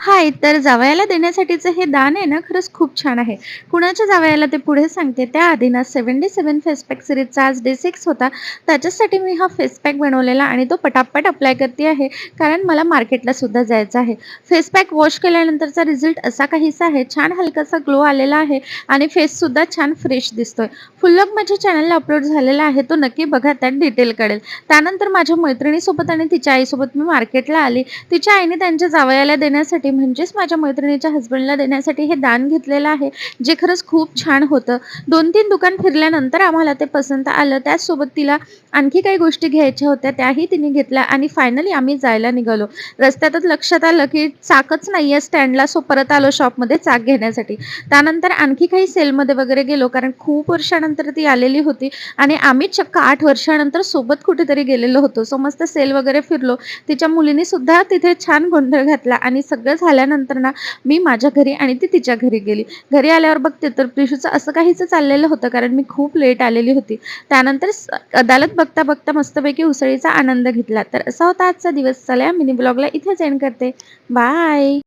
हाय, तर जावयाला देण्यासाठीचं हे दान आहे ना, खरंच खूप छान आहे. कुणाच्या जावयाला ते पुढे सांगते. त्याआधी ना 77 फेस पॅक सीरीजचा आज डे 6 होता. त्याच्यासाठी मी हा फेस पॅक बनवलेला आणि तो पटापट अप्लाय करते आहे, कारण मला मार्केटला सुद्धा जायचं आहे. फेस पॅक वॉश केल्यानंतरचा रिझल्ट असा काहीसा आहे. छान हलकासा ग्लो आलेला आहे आणि फेससुद्धा छान फ्रेश दिसतोय. फुल लूक माझ्या चॅनलला अपलोड झालेला आहे. तो नक्की बघा, त्यात डिटेल कळेल. त्यानंतर माझ्या मैत्रिणीसोबत आणि तिच्या आईसोबत मी मार्केटला आली. तिच्या आईने त्यांच्या जावयाला देण्यासाठी म्हणजेच माझ्या मैत्रिणीच्या हसबंडला देण्यासाठी हे दान घेतलेलं आहे, जे खरंच खूप छान होतं. 2-3 दुकान फिरल्यानंतर आम्हाला ते पसंत आलं. त्याचसोबत तिला आणखी काही गोष्टी घ्यायच्या होत्या, त्याही तिने घेतल्या आणि फायनली आम्ही जायला निघालो. रस्त्यातच लक्षात आलं, की चाकच नाहीये स्टँडला, सो परत आलो शॉपमध्ये चाक घेण्यासाठी. त्यानंतर आणखी काही सेलमध्ये वगैरे गेलो, कारण खूप वर्षानंतर ती आलेली होती आणि आम्ही चक्क 8 वर्षानंतर सोबत कुठेतरी गेलेलो होतो. सो मस्त सेल वगैरे फिरलो. तिच्या मुलीने सुद्धा तिथे छान गोंधळ घातला आणि सगळं झाल्यानंतर ना, मी माझ्या घरी आणि ती तिच्या घरी गेली. घरी आल्यावर बघते तर प्रिशूचं असं काहीसं चाललेलं होतं, कारण मी खूप लेट आलेली होती. त्यानंतर अदालत बघता बघता मस्तपैकी उसळीचा आनंद घेतला. तर असा होता आजचा दिवस. चला, मिनी ब्लॉगला इथेच एंड करते. बाय.